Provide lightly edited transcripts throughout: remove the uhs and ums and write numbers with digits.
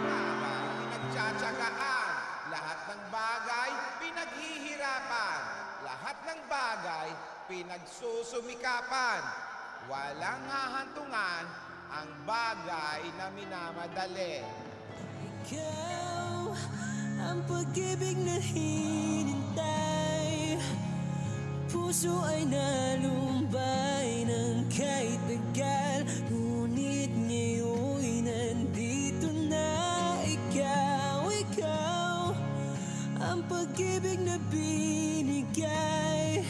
Bagay, pinagtsatsagaan. Lahat ng bagay, pinaghihirapan. Lahat ng bagay, pinagsusumikapan. Walang hahantungan ang bagay na minamadali. Ikaw ang pag-ibig na hinintay. Puso ay nalumbay ng kahit tagal. Ngunit ngayon'y nandito na. Ikaw ang pag-ibig na binigay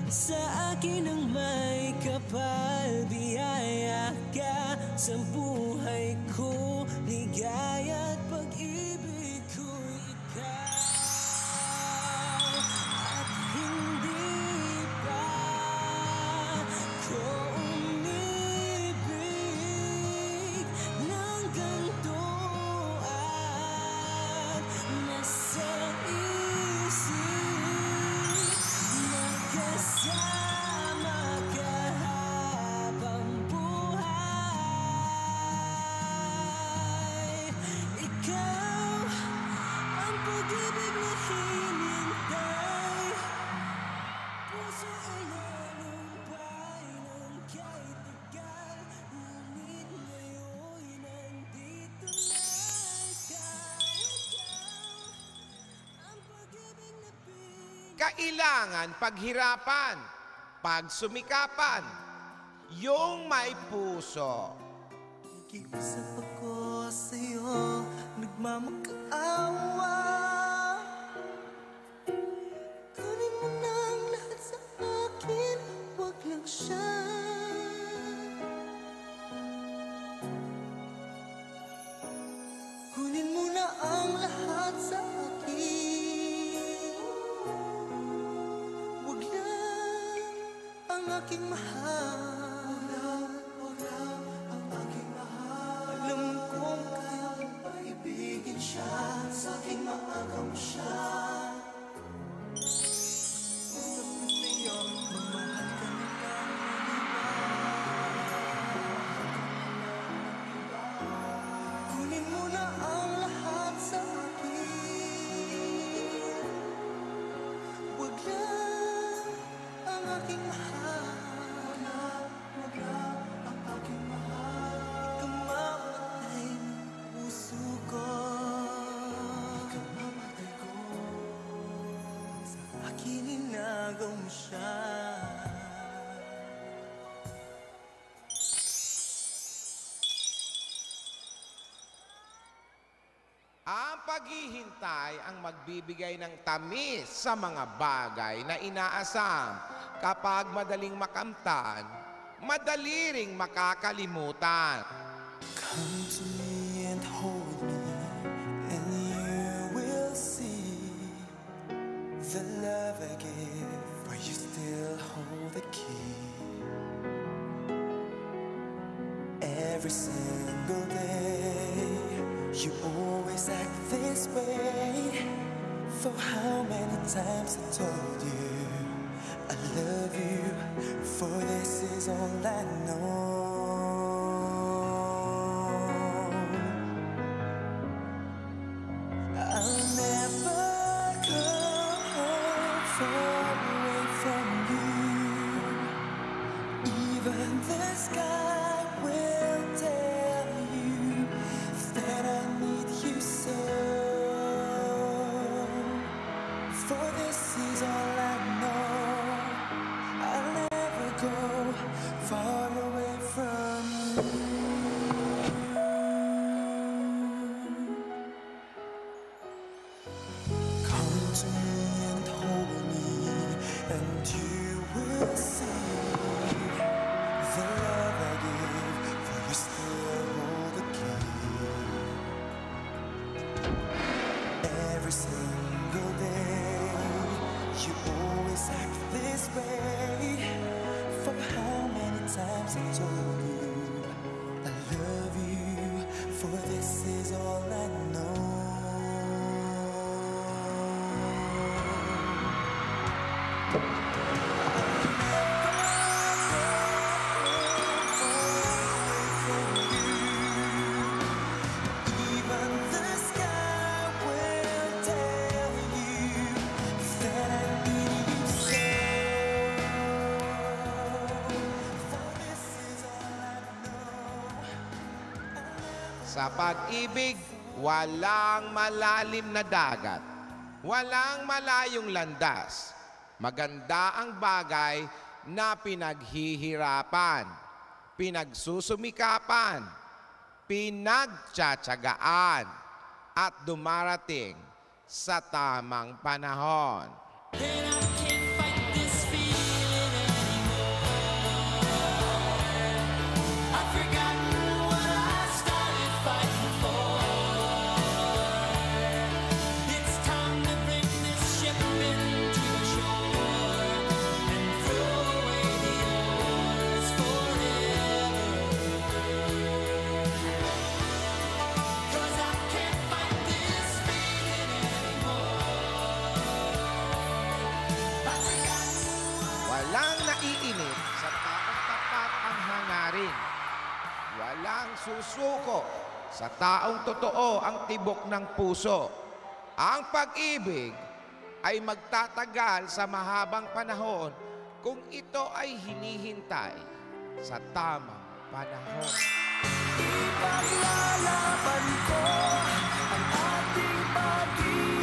sa akin ng may kapal. Biyaya ka sa buhay ko, ligaya at pag-ibig ko'y ikaw. At hindi pa ko umibig ng ganito at nasa isip magkasama ka habang buhay. Ikaw ang pag-ibig na hinintay. Puso ay nalumbay ng kahit tagal. Ngunit ngayon'y nandito na. Ikaw ang pag-ibig na Kailangan paghirapan, pagsumikapan, yung may puso. Nakiusap ako sa'yo, nagmamakaawa. Kunin mo na ang lahat sa akin, wag lang siya. Kunin mo na ang lahat sa akin, wag lang ang aking mahal. Alam kong kaya mong paibigin siya, sa aking maagaw siya. Gusto ko sa'yo, mamahal ka na lang ng iba. Kunin mo na ang lahat sa akin, wag lang ang aking mahal. Wag lang ang aking mahal. Ikaw mamatay ng puso ko. Ikaw mamatay ko. Sa akin inagaw mo siya. Ang paghihintay ang magbibigay ng tamis sa mga bagay na inaasam. Kapag madaling makamtan, madali ring makakalimutan. Come to me and hold me, and you will see the love I give, for you still hold the key. Every single day, you always act this way. For how many times I told you I love you, for this is all I know. I'll never go far away from you. Even the sky will tell you that I need you so. For this is all I know. I'll never go far away from you. Come to me and hold me, and you will see the love I give, for you still hold the key. Every single day, you always act this way. For how many times I told you I love you, for this is all I know. I'll never go away from you. Sa pag-ibig, walang malalim na dagat. Walang malayong landas. Maganda ang bagay na pinaghihirapan, pinagsusumikapan, pinagtsatsagaan, at dumarating sa tamang panahon. Walang naiinip sa taong tapat ang hangarin. Walang susuko sa taong totoo ang tibok ng puso. Ang pag-ibig ay magtatagal sa mahabang panahon kung ito ay hinihintay sa tamang panahon. Ipaglalaban ko ang ating pag-ibig.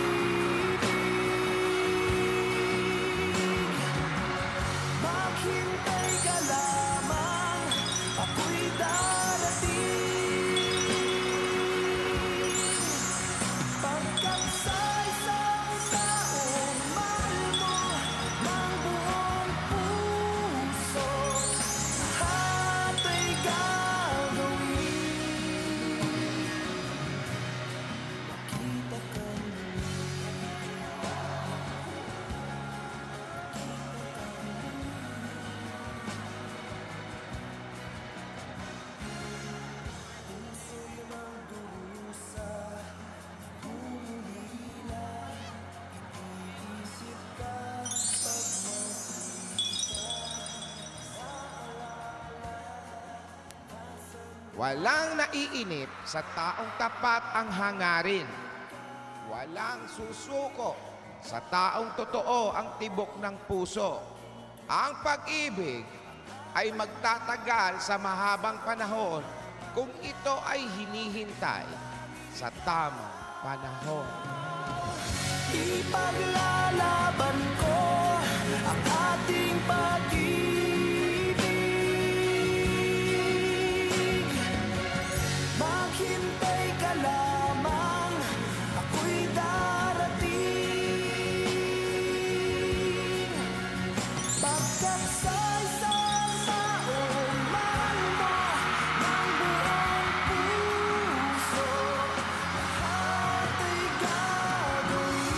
Maghintay ka lamang, ako'y darating. Pagkat sa isang taong mahal mo ng buong puso, lahat ay gagawin. Makita ka puso'y magdurusa, humihila, iniisip ka pag Walang naiinip sa taong tapat ang hangarin. Walang susuko sa taong totoo ang tibok ng puso. Ang pag-ibig ay magtatagal sa mahabang panahon kung ito ay hinihintay sa tamang panahon. ipaglalaban ko ang ating pag-ibig. Maghintay ka lamang, ako'y darating. Pagkat sa isang taong mahal mo ng buong puso, lahat ay gagawin.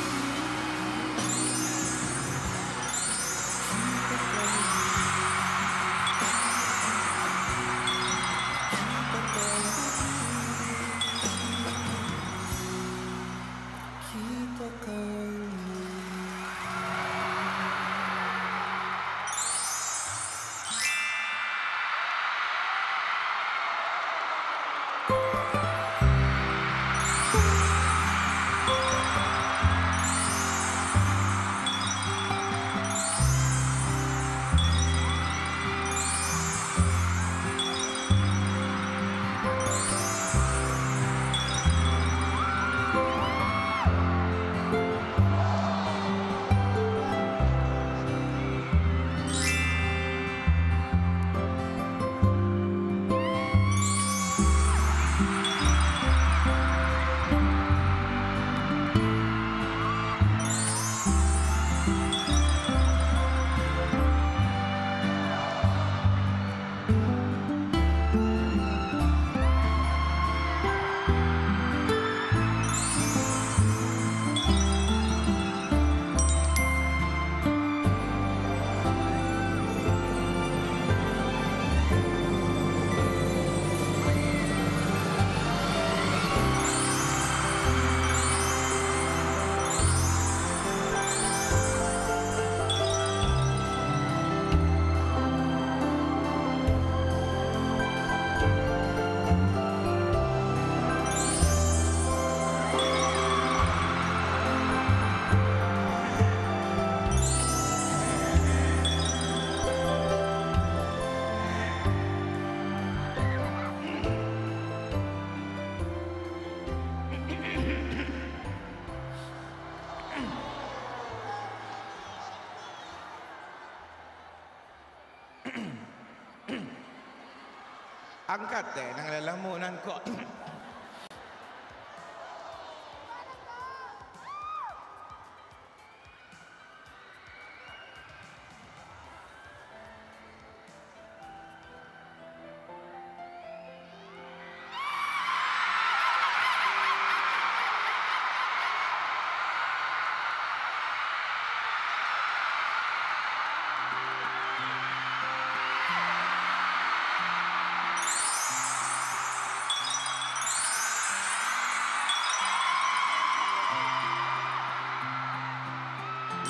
Angkat eh, ng lalamunan ko.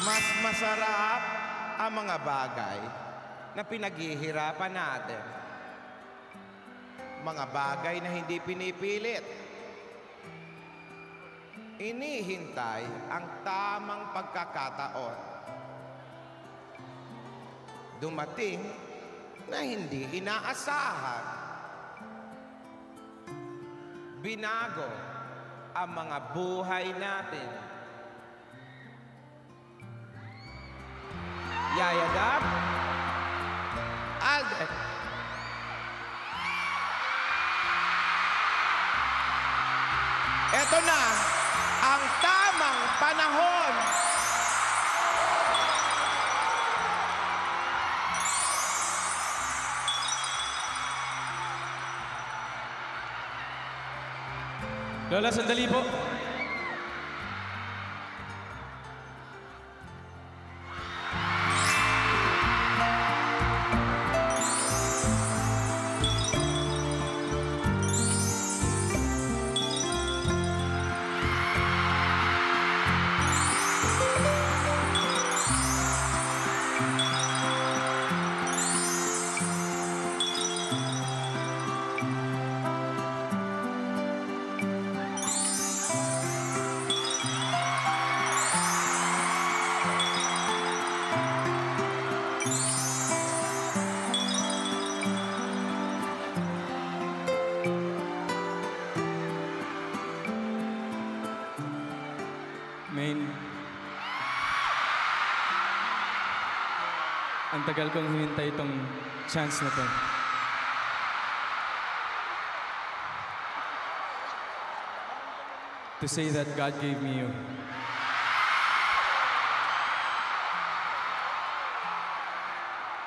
Mas masarap ang mga bagay na pinaghihirapan natin. Mga bagay na hindi pinipilit. Inihintay ang tamang pagkakataon. Dumating na hindi inaasahan. Binago ang mga buhay natin. Yayadap, Alden. Ito na ang tamang panahon. Lola, sandali po. Main, ang tagal kong hinintay itong chance na to. To say that God gave me you.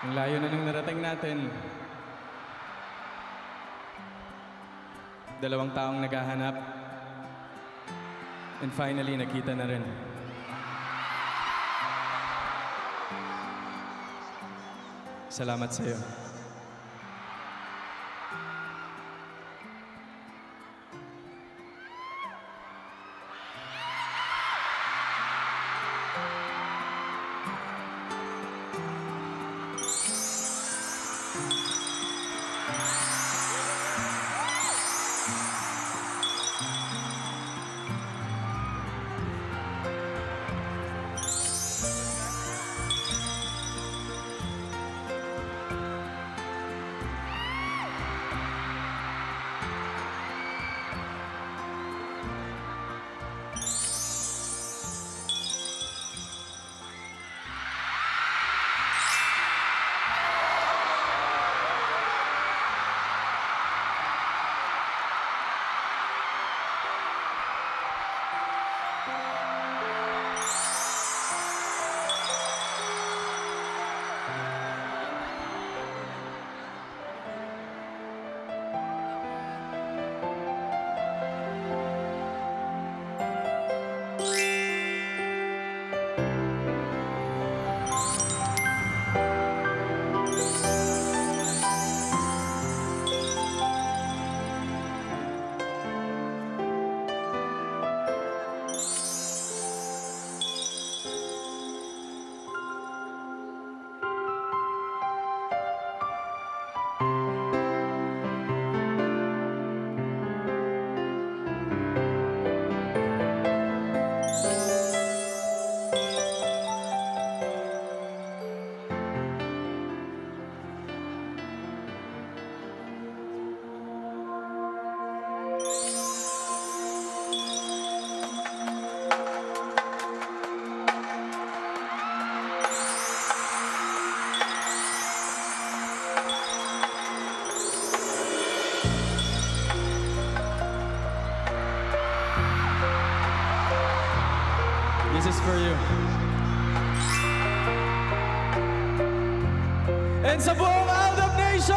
Ang layo na nang narating natin. 2 taong naghahanap. And finally, nakita na rin. Salamat sa'yo. This is for you. And sa buong Aldab Nation!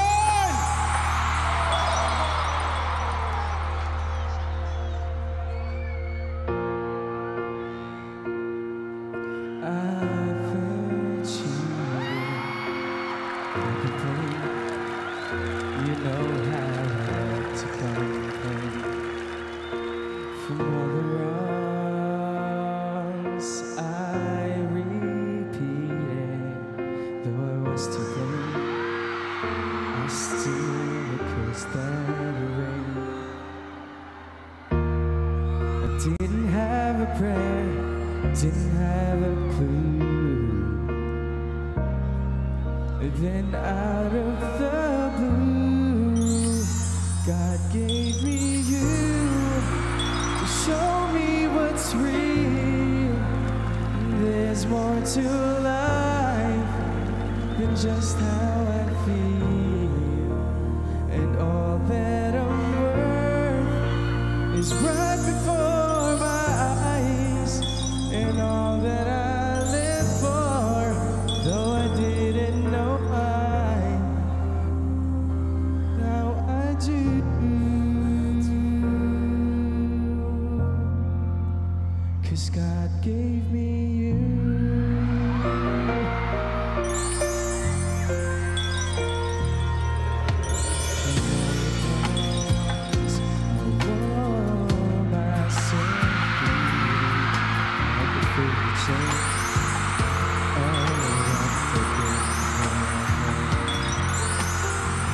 I've heard you like a plane. You know how I like to complain from all the wrongs I repeated. Though I was to blame, I still cursed that rain. I didn't have a prayer, didn't have a clue. Then out of the blue, God gave me you to show me what's real. There's more to life than just how I feel. And all that I'm worth is right before my eyes. And all that I live for, though I didn't know why, now I do. 'Cause God gave me you.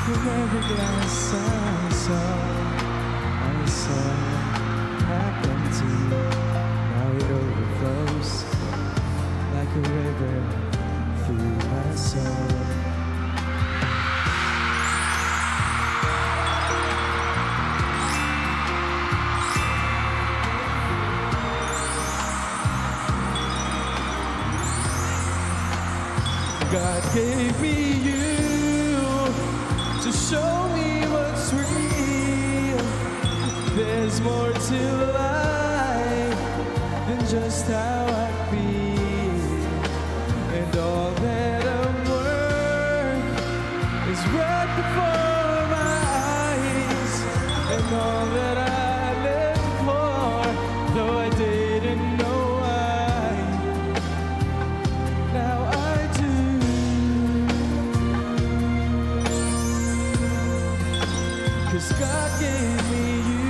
From every glass I saw half empty. Now it overflows like a river through my soul. God gave me you to show me what's real. There's more to life than just how I feel. And all that I'm worth is right before my eyes. And all that I live for, though I didn't know why, now I do. 'Cause God gave me you.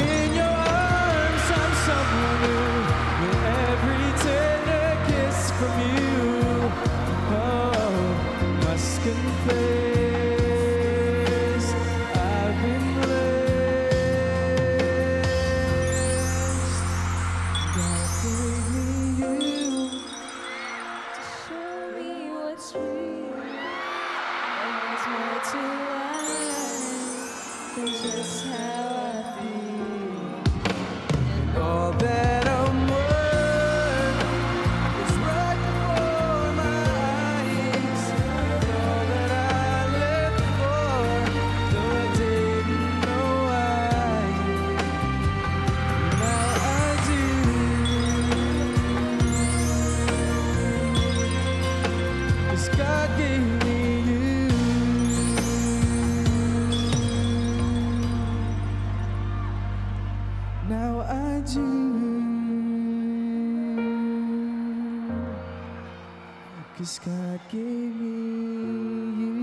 In your arms I'm someone new, with every tender kiss from you. Oh, must confess I've been blessed. God gave me you to show me what's real. And there's more to life than just how I feel. And all that I'm worth is right before my eyes. And all that I live for, though I didn't know why, now I do. 'Cause God gave me you. Now I do. 'Cause God gave me you.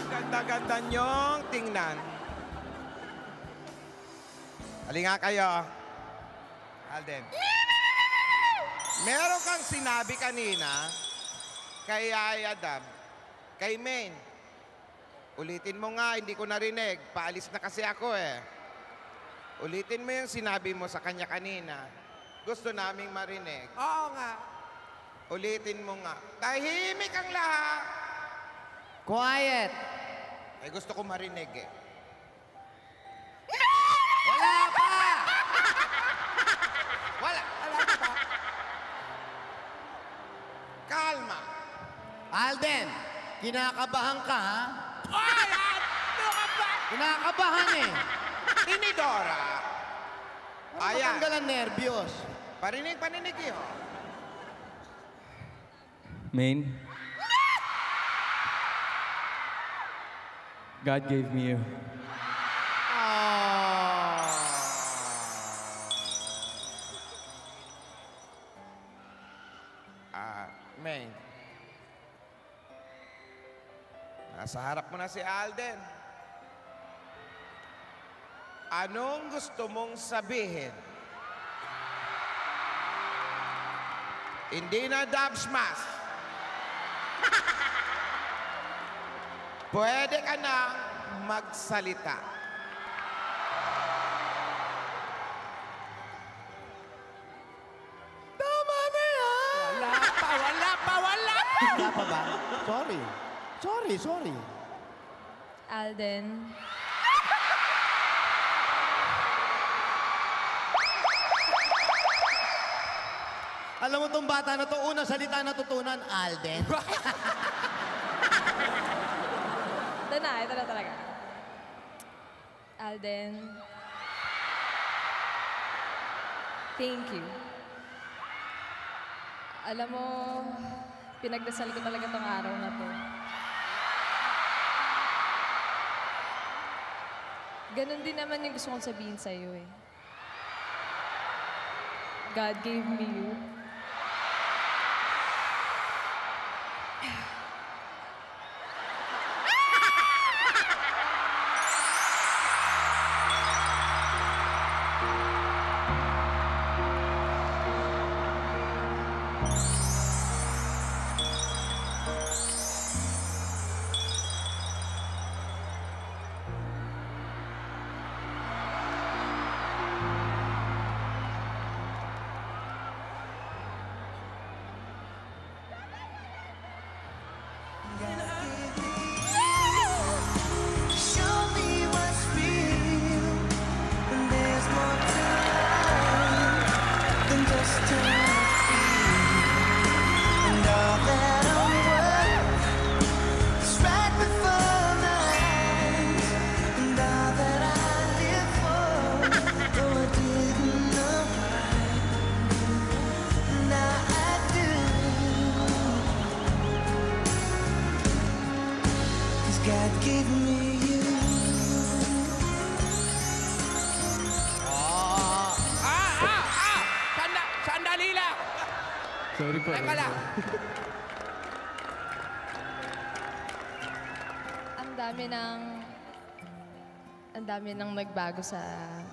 Ganda-ganda niyong tingnan. Halika kayo. Alden. Meron kang sinabi kanina kay Adam, kay Maine. Ulitin mo nga, hindi ko narinig. Paalis na kasi ako eh. Ulitin mo yung sinabi mo sa kanya kanina. Gusto naming marinig. Oo nga. Ulitin mo nga. Tahimik ang lahat. Quiet. Eh, gusto ko marinig eh. Wala pa! Wala. Wala pa ba? Kalma. Alden, kinakabahan ka, ha? Ay, ano ka ba? Kinakabahan eh. Tinidora. Ayan. Matanggal ang nervyos. Paninig yun. Maine, God gave me you. Maine. Nasa harap mo na si Alden. Anong gusto mong sabihin? Hindi na dub smash. Pwede ka nang magsalita. Tama na yan! Wala pa! Wala pa ba? Sorry. Alden, Alam mo tong bata na to, unang salita na tutunan, Alden. ito na talaga. Alden, thank you. Alam mo, pinagdasal ko talaga tong araw na to. Ganon din naman yung gusto kong sabihin sa'yo eh. God gave me you. Show me what's real, and there's more to life than just to feel. And all that I'm worth is right before my eyes, and all that I live for, though I didn't know why, now I do. 'Cause God gave me you. Sandali lang! Sorry po. Teka lang. Ang dami nang nagbago sa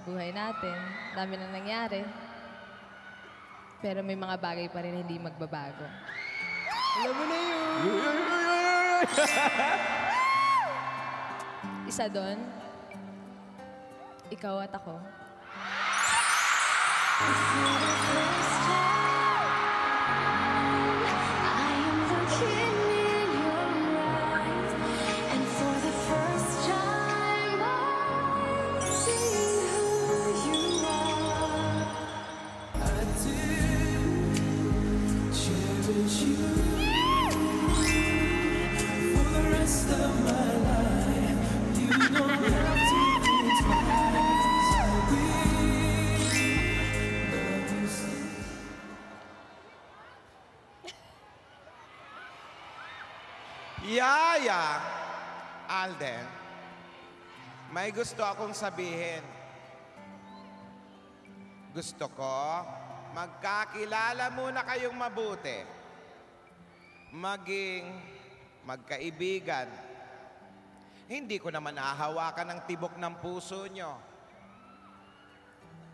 buhay natin. Ang dami nang nangyari. Pero may mga bagay pa rin hindi magbabago. Alam mo na yun. Isa doon, ikaw at ako. I am looking in your eyes, and for the first time I'm seeing who you are. I do cherish you for the rest of my life. You don't have to think twice. I will love you still. Yaya, Alden, may gusto akong sabihin. Gusto ko, magkakilala muna kayong mabuti. Maging magkaibigan. Hindi ko naman nahahawakan ng tibok ng puso nyo.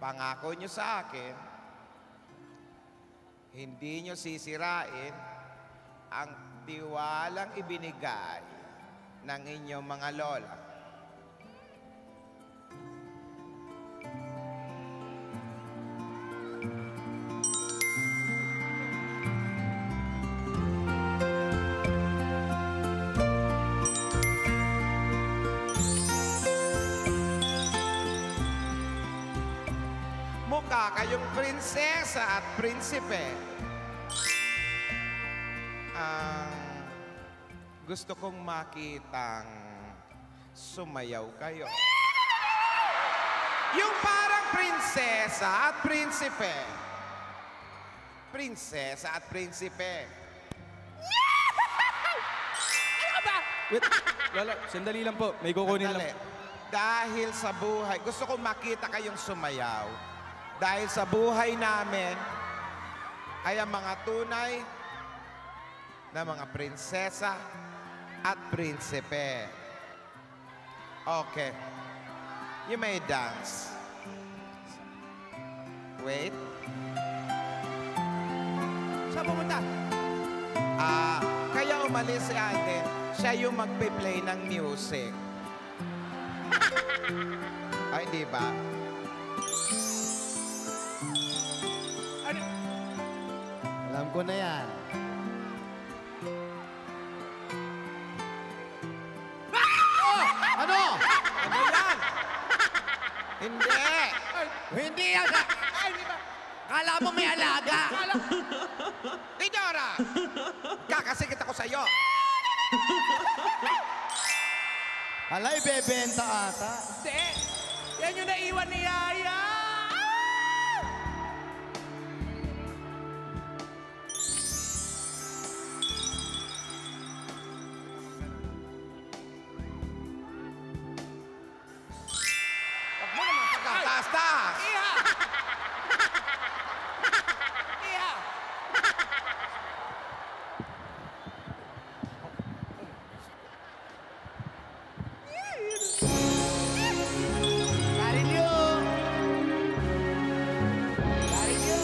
pangako nyo sa akin, hindi nyo sisirain ang tiwalang ibinigay ng inyong mga lola. Mukha kayong prinsesa at prinsipe. Gusto kong makitang sumayaw kayo. Yung parang prinsesa at prinsipe. Prinsesa at prinsipe. Wait, Lola, sandali lang po. May kukunin Sandali. lang. Dahil sa buhay, gusto kong makita kayong sumayaw. Dahil sa buhay namin, kaya mga tunay na mga prinsesa at prinsipe. Okay. You may dance. Wait. Saan pumunta? Kaya umalis si Alden. Siya yung magpe-play ng music. Ay, di ba? Alam ko na yan. Ano? Ano yan? Hindi. Hindi yan. Kala mo may alaga. Tidora! Kakasikit ako sa'yo. Alay, bebenta ata. Hindi! Yan yung naiwan ni Yaya! Huwag mo naman pagkataas-taas. Iha! Iha! Carillo! Carillo!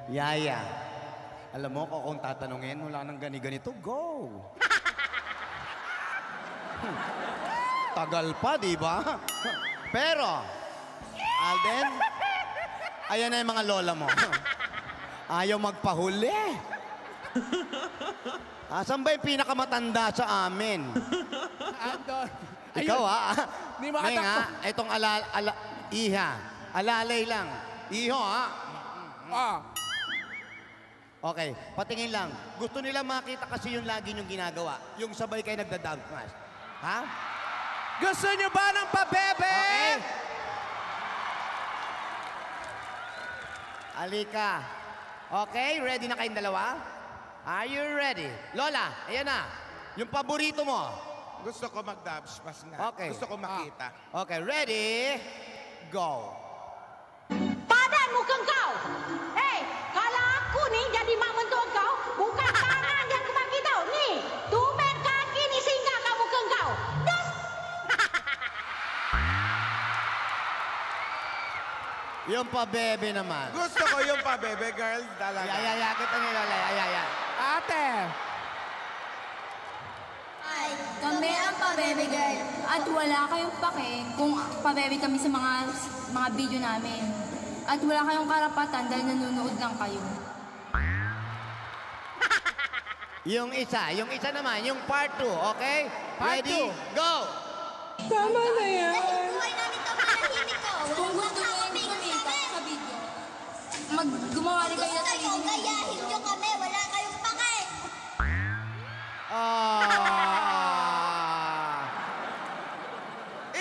Yaya, alam mo kung tatanungin, wala nang gani-ganito, go! Tagal pa, di ba? Pero, Alden, ayan na yung mga lola mo. Ayaw magpahuli. Asan ba yung pinakamatanda sa amin? Andon! Ikaw, Di makatakbo. May nga, itong iha. Alalay lang. Iho, Ah! Okay, patingin lang. Gusto nila makita kasi yung lagi niyong ginagawa. Yung sabay kayo nagda-dance. Ha? Gusto niyo ba ng pabebe? Okay. Alika. Okay, ready na kayong dalawa? Are you ready? Lola, ayan na. Yung paborito mo. Gusto ko mag-dubs pas nga. Okay. Gusto ko makita. Okay, ready? Go. Padan muka kau. Hei, kalau aku ni jadi mak mentua kau, bukan tangan yang aku bagi tau. Ni, tumben kaki ni singgah kat muka kau. Das. Yung pa-bebe naman. Gusto ko yung pa-bebe girl talaga. Ay, kita ni Lola. Ay. Ate! Ay, kami ang pa-baby girl. At wala kayong pake kung pa-baby kami sa mga video namin. At wala kayong karapatan dahil nanonood lang kayo. Yung isa naman, yung part 2, okay? Part Ready? two. Go! Tama na yan. Buhay namin ka manahimik ko. Kung gusto nyo kumita sa video, gumawa rin kayo ng sarili nyo. Gayahin nyo kami, wala kayong pake.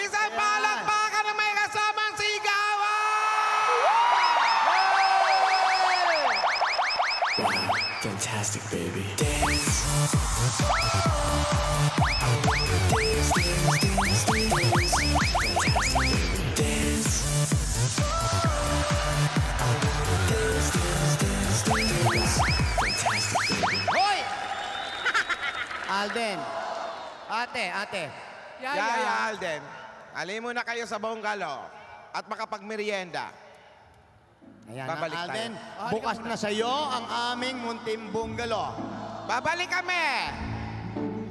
Isang palakpakan na may kasamang sigawan! Fantastic, baby. Dance. Hoy! Alden. Ate. Yaya Alden, alin muna kayo sa bungalo at makapagmerienda. Ayan Babalik na, tayo. Alden. Bukas na sa'yo ang aming munting bunggalo. Babalik kami!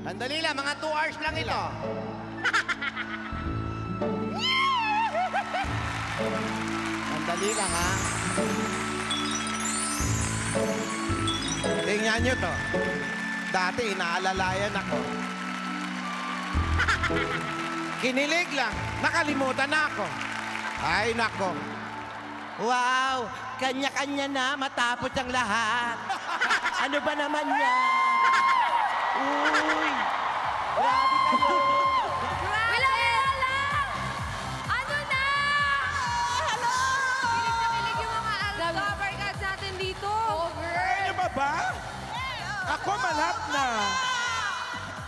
Sandali lang, mga 2 hours lang ito. Sandali lang, ha? Tingnan nyo to. Dati inaalalayan ako. Kinilig lang. Nakalimutan na ako. Ay, nako. Wow! Kanya-kanya na matapos ang lahat. Ano ba naman yan? Uy! Grabe kayo! Wala lang! Ano na? Hello! Kilig na kilig yung mga cover cards natin dito. Ano ba? Ako malap na.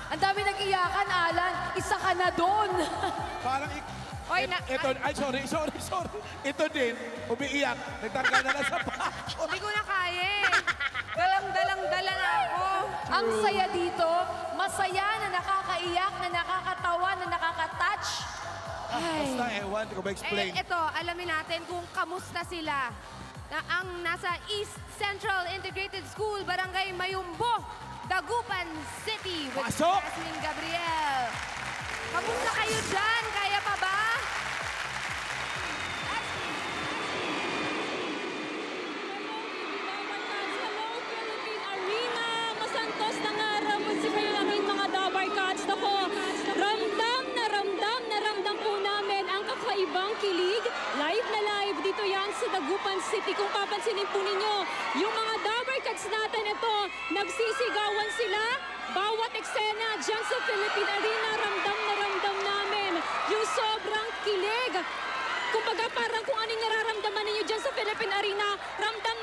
Ang dami nag-iyakan, Alan. Isa ka na doon. Parang Oy, ito, ay sorry. Ito din, umiiyak. Nagtanggal na sa pato. Hindi ko na kaya eh. Dalang-dala na ako. Ang saya dito, masaya na nakakaiyak, na nakakatawa, na nakaka-touch. Basta ewan, hindi ko ma-explain. Ito, alamin natin kung kamusta sila. Ang nasa East Central Integrated School, Barangay Mayumbo, Dagupan City with Pasok! Jasmine Gabriel. Kamusta kayo dyan? Kaya pa ba? Hello, Philippine Arena! Masantos na nga ramon si kayo namin mga Dabar Cats. Ako, ramdam po namin ang kakaibang kilig. Live na live dito yan sa Dagupan City. Kung papansinin po ninyo, yung mga Dabar Cats natin ito, nagsisigawan sila. Bawat eksena dyan sa Philippine Arena, ramdam namin yung sobrang kilig. Kumbaga parang kung anong nararamdaman ninyo dyan sa Philippine Arena, ramdam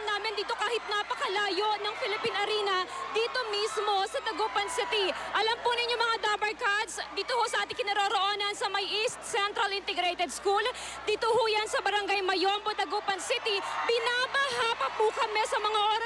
namin dito kahit napakalayo ng Philippine Arena, dito mismo sa Dagupan City. Alam po ninyo mga Dabar Cats, dito ho sa ating kinaroroonan sa may East Central Integrated School, dito ho yan sa Barangay Mayombo, Dagupan City, binabaha pa po kami sa mga oras